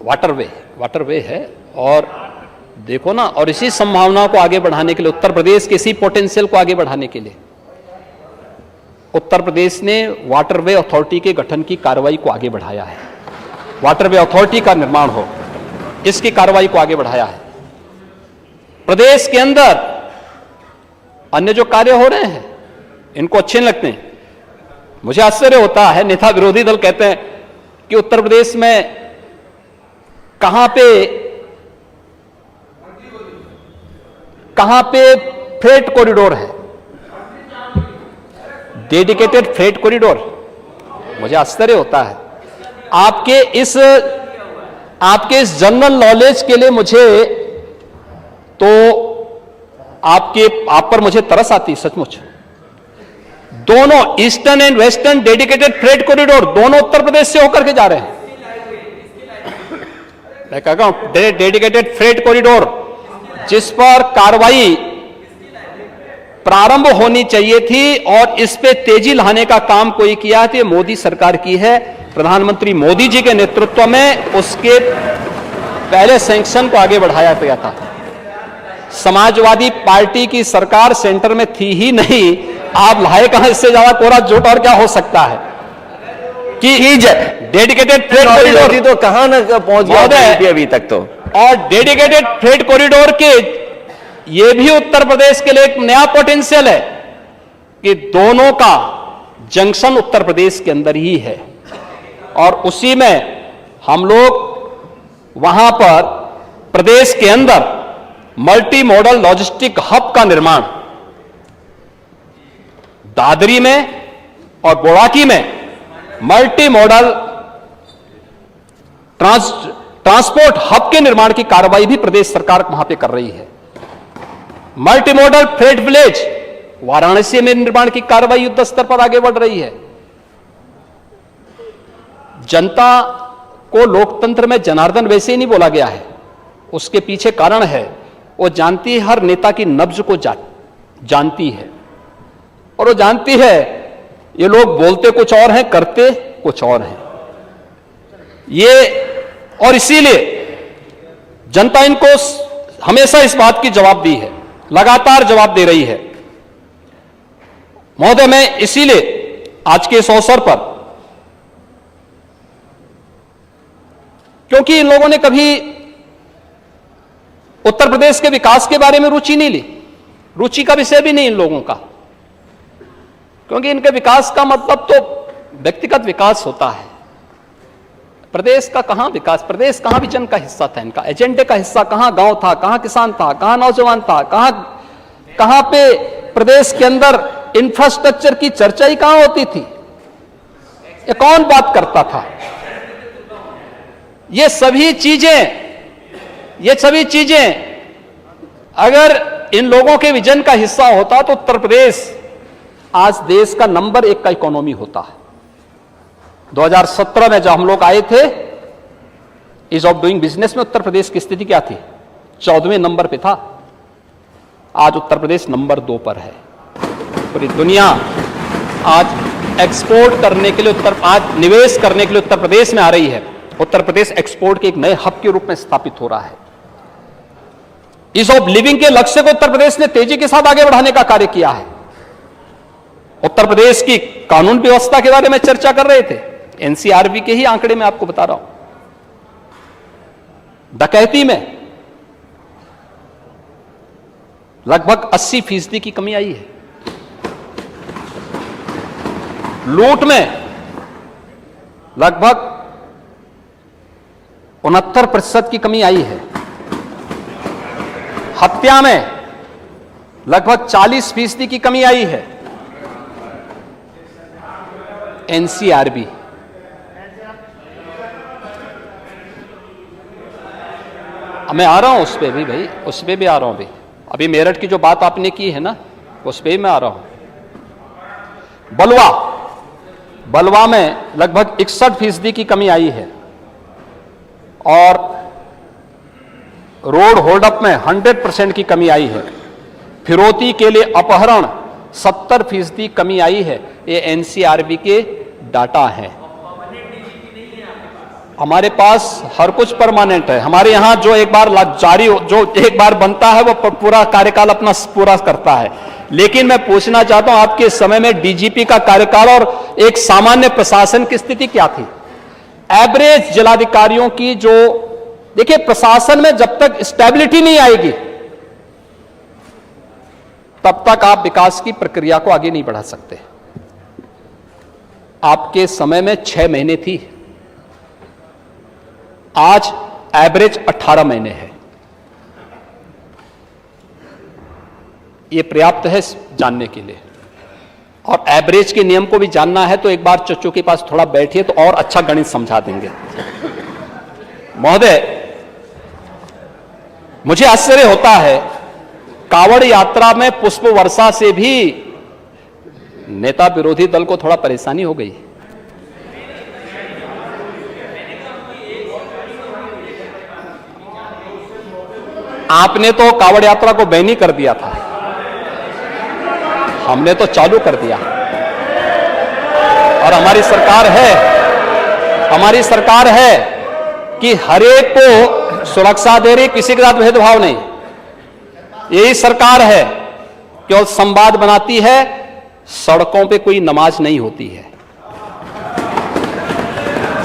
Waterway है। और देखो ना, और इसी संभावनाओं को आगे बढ़ाने के लिए, उत्तर प्रदेश के इसी पोटेंशियल को आगे बढ़ाने के लिए उत्तर प्रदेश ने वाटरवे अथॉरिटी के गठन की कार्रवाई को आगे बढ़ाया है। वाटरवे अथॉरिटी का निर्माण हो, इसकी कार्रवाई को आगे बढ़ाया है। प्रदेश के अंदर अन्य जो कार्य हो रहे हैं इनको अच्छे नहीं लगते हैं। मुझे आश्चर्य होता है, नेता विरोधी दल कहते हैं कि उत्तर प्रदेश में कहां पे फ्रेट कॉरिडोर है, डेडिकेटेड फ्रेट कॉरिडोर। मुझे आश्चर्य होता है। आपके इस जनरल नॉलेज के लिए मुझे तो आप पर मुझे तरस आती है सचमुच। दोनों eastern and western dedicated freight corridor दोनों उत्तर प्रदेश से होकर के जा रहे हैं। मैं कहता हूं डेडिकेटेड फ्रेट कॉरिडोर जिस पर कार्रवाई प्रारंभ होनी चाहिए थी और इस पे तेजी लाने का काम कोई किया है तो ये मोदी सरकार की है। प्रधानमंत्री मोदी जी के नेतृत्व में उसके पहले सैंक्शन को आगे बढ़ाया गया था। समाजवादी पार्टी की सरकार सेंटर में थी ही नहीं, आप लाए कहां? इससे ज्यादा कोरा झूठ और क्या हो सकता है कि डेडिकेटेड फ्रेट कॉरिडोर तो कहां न पहुंच गया अभी तक तो। और डेडिकेटेड फ्रेट कॉरिडोर के ये भी उत्तर प्रदेश के लिए एक नया पोटेंशियल है कि दोनों का जंक्शन उत्तर प्रदेश के अंदर ही है और उसी में हम लोग वहां पर प्रदेश के अंदर मल्टी मॉडल लॉजिस्टिक हब का निर्माण दादरी में और बोड़ाकी में मल्टी मॉडल ट्रांसपोर्ट हब के निर्माण की कार्रवाई भी प्रदेश सरकार वहां पे कर रही है। Multi modal freight village Varanasi में निर्माण की कार्रवाई युद्ध स्तर पर आगे बढ़ रही है। जनता को लोकतंत्र में जनार्दन वैसे ही नहीं बोला गया है, उसके पीछे कारण है। वो जानती है, हर नेता की नब्ज को जानती है और वो जानती है ये लोग बोलते कुछ और हैं, करते कुछ और हैं। और इसीलिए जनता इनको हमेशा इस बात की जवाब दी है, लगातार जवाब दे रही है। महोदय, मैं इसीलिए आज के इस अवसर पर, क्योंकि इन लोगों ने कभी उत्तर प्रदेश के विकास के बारे में रुचि नहीं ली, रुचि का विषय भी नहीं इन लोगों का, क्योंकि इनके विकास का मतलब तो व्यक्तिगत विकास होता है। प्रदेश का कहां विकास, प्रदेश कहां विजन का हिस्सा था, इनका एजेंडे का हिस्सा कहां गांव था, कहां किसान था, कहां नौजवान था, कहां पे प्रदेश के अंदर इंफ्रास्ट्रक्चर की चर्चा ही कहां होती थी, ये कौन बात करता था? ये सभी चीजें अगर इन लोगों के विजन का हिस्सा होता तो उत्तर प्रदेश आज देश का नंबर 1 का इकोनॉमी होता है। 2017 में जब हम लोग आए थे, ईज ऑफ डूइंग बिजनेस में उत्तर प्रदेश की स्थिति क्या थी? 14वें नंबर पे था। आज उत्तर प्रदेश नंबर 2 पर है। पूरी दुनिया आज एक्सपोर्ट करने के लिए आज निवेश करने के लिए उत्तर प्रदेश में आ रही है। उत्तर प्रदेश एक्सपोर्ट के एक नए हब के रूप में स्थापित हो रहा है। ईज ऑफ लिविंग के लक्ष्य को उत्तर प्रदेश ने तेजी के साथ आगे बढ़ाने का कार्य किया है। उत्तर प्रदेश की कानून व्यवस्था के बारे में चर्चा कर रहे थे, एनसीआरबी के ही आंकड़े में आपको बता रहा हूं। डकैती में लगभग 80% की कमी आई है। लूट में लगभग 69% की कमी आई है। हत्या में लगभग 40% की कमी आई है। एनसीआरबी मैं आ रहा हूं उस पे भी भाई, उस पे भी आ रहा हूं भाई। अभी मेरठ की जो बात आपने की है ना, उस पे भी मैं आ रहा हूं। बलवा में लगभग 61% की कमी आई है और रोड होल्डअप में 100% की कमी आई है। फिरौती के लिए अपहरण 70% कमी आई है। ये एनसीआरबी के डाटा है। हमारे पास हर कुछ परमानेंट है। हमारे यहां जो एक बार जो एक बार बनता है वो पूरा कार्यकाल अपना पूरा करता है। लेकिन मैं पूछना चाहता हूं, आपके समय में डीजीपी का कार्यकाल और एक सामान्य प्रशासन की स्थिति क्या थी? एवरेज जिलाधिकारियों की जो, देखिए प्रशासन में जब तक स्टेबिलिटी नहीं आएगी तब तक आप विकास की प्रक्रिया को आगे नहीं बढ़ा सकते। आपके समय में 6 महीने थी, आज एवरेज 18 महीने है। यह पर्याप्त है जानने के लिए। और एवरेज के नियम को भी जानना है तो एक बार चच्चू के पास थोड़ा बैठिए तो और अच्छा गणित समझा देंगे। महोदय, मुझे आश्चर्य होता है, कांवड़ यात्रा में पुष्प वर्षा से भी नेता विरोधी दल को थोड़ा परेशानी हो गई। आपने तो कांवड़ यात्रा को बैन ही कर दिया था, हमने तो चालू कर दिया। और हमारी सरकार है कि हरेक को सुरक्षा दे रही, किसी के साथ भेदभाव नहीं। यही सरकार है केवल संवाद बनाती है, सड़कों पे कोई नमाज नहीं होती है।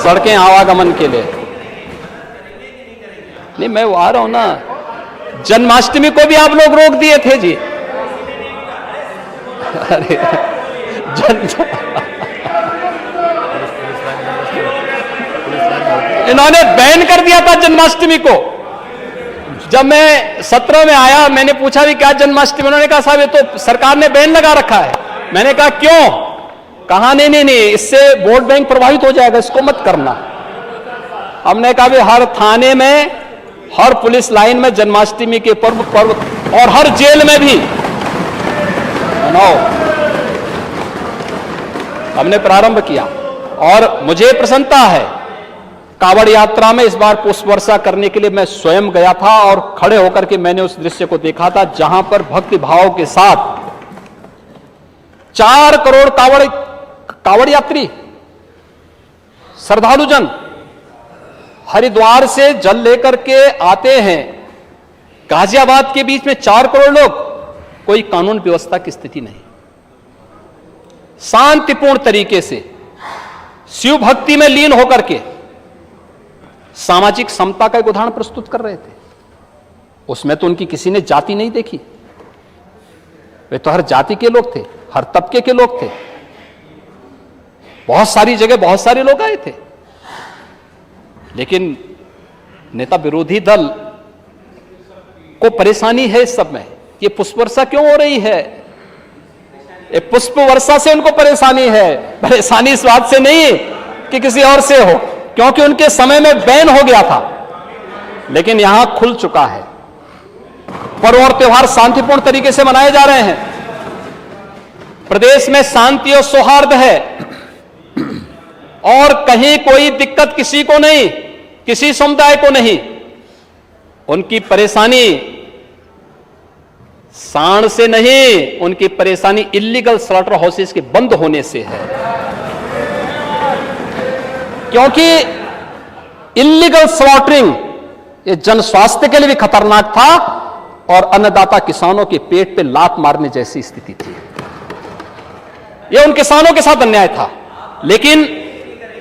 सड़कें आवागमन के लिए नहीं, मैं वो आ रहा हूं ना। जन्माष्टमी को भी आप लोग रोक दिए थे जी। अरे इन्होंने बैन कर दिया था जन्माष्टमी को। जब मैं 17 में आया, मैंने पूछा भी क्या जन्माष्टमी, उन्होंने कहा साहब ये तो सरकार ने बैन लगा रखा है। मैंने कहा क्यों? कहा नहीं, इससे वोट बैंक प्रभावित हो जाएगा, इसको मत करना। हमने कहा भी हर थाने में, हर पुलिस लाइन में जन्माष्टमी के पर्व और हर जेल में भी हमने प्रारंभ किया। और मुझे प्रसन्नता है, कांवड़ यात्रा में इस बार पुष्प वर्षा करने के लिए मैं स्वयं गया था और खड़े होकर के मैंने उस दृश्य को देखा था जहां पर भक्ति भाव के साथ 4 करोड़ कांवड़ यात्री श्रद्धालुजन हरिद्वार से जल लेकर के आते हैं। गाजियाबाद के बीच में 4 करोड़ लोग, कोई कानून व्यवस्था की स्थिति नहीं, शांतिपूर्ण तरीके से शिव भक्ति में लीन होकर के सामाजिक समता का एक उदाहरण प्रस्तुत कर रहे थे। उसमें तो उनकी किसी ने जाति नहीं देखी, वे तो हर जाति के लोग थे, हर तबके के लोग थे। बहुत सारी जगह बहुत सारे लोग आए थे। लेकिन नेता विरोधी दल को परेशानी है इस सब में। ये पुष्प वर्षा क्यों हो रही है? ये पुष्प वर्षा से उनको परेशानी है। परेशानी इस बात से नहीं कि किसी और से हो, क्योंकि उनके समय में बैन हो गया था, लेकिन यहां खुल चुका है। पर्व और त्योहार शांतिपूर्ण तरीके से मनाए जा रहे हैं। प्रदेश में शांति और सौहार्द है और कहीं कोई दिक्कत किसी को नहीं, किसी समुदाय को नहीं। उनकी परेशानी सांड से नहीं, उनकी परेशानी इलीगल स्लॉटर हाउसेस के बंद होने से है। क्योंकि इलीगल स्लॉटरिंग ये जन स्वास्थ्य के लिए भी खतरनाक था और अन्नदाता किसानों के पेट पे लात मारने जैसी स्थिति थी। ये उन किसानों के साथ अन्याय था। लेकिन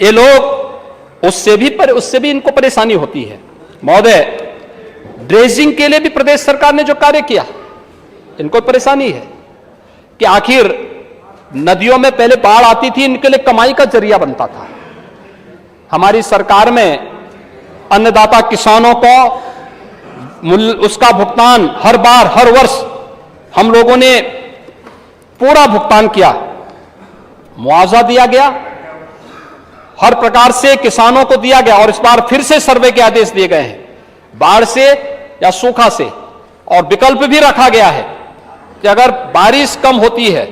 ये लोग उससे भी इनको परेशानी होती है। महोदय, ड्रेजिंग के लिए भी प्रदेश सरकार ने जो कार्य किया, इनको परेशानी है कि आखिर नदियों में पहले बाढ़ आती थी, इनके लिए कमाई का जरिया बनता था। हमारी सरकार में अन्नदाता किसानों को उसका भुगतान हर बार हर वर्ष हम लोगों ने पूरा भुगतान किया, मुआवजा दिया गया, हर प्रकार से किसानों को दिया गया। और इस बार फिर से सर्वे के आदेश दिए गए हैं, बाढ़ से या सूखा से। और विकल्प भी रखा गया है कि अगर बारिश कम होती है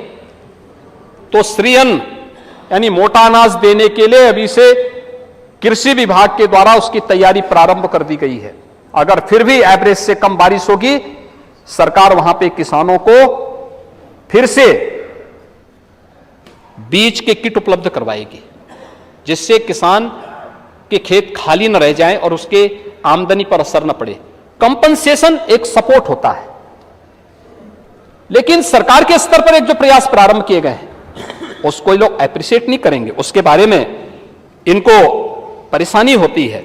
तो श्रीअन्न यानी मोटा अनाज देने के लिए अभी से कृषि विभाग के द्वारा उसकी तैयारी प्रारंभ कर दी गई है। अगर फिर भी एवरेज से कम बारिश होगी, सरकार वहां पे किसानों को फिर से बीज के किट उपलब्ध करवाएगी, जिससे किसान कि खेत खाली न रह जाएं और उसके आमदनी पर असर न पड़े। कंपनसेशन एक सपोर्ट होता है, लेकिन सरकार के स्तर पर एक जो प्रयास प्रारंभ किए गए हैं उसको लोग एप्रिशिएट नहीं करेंगे, उसके बारे में इनको परेशानी होती है।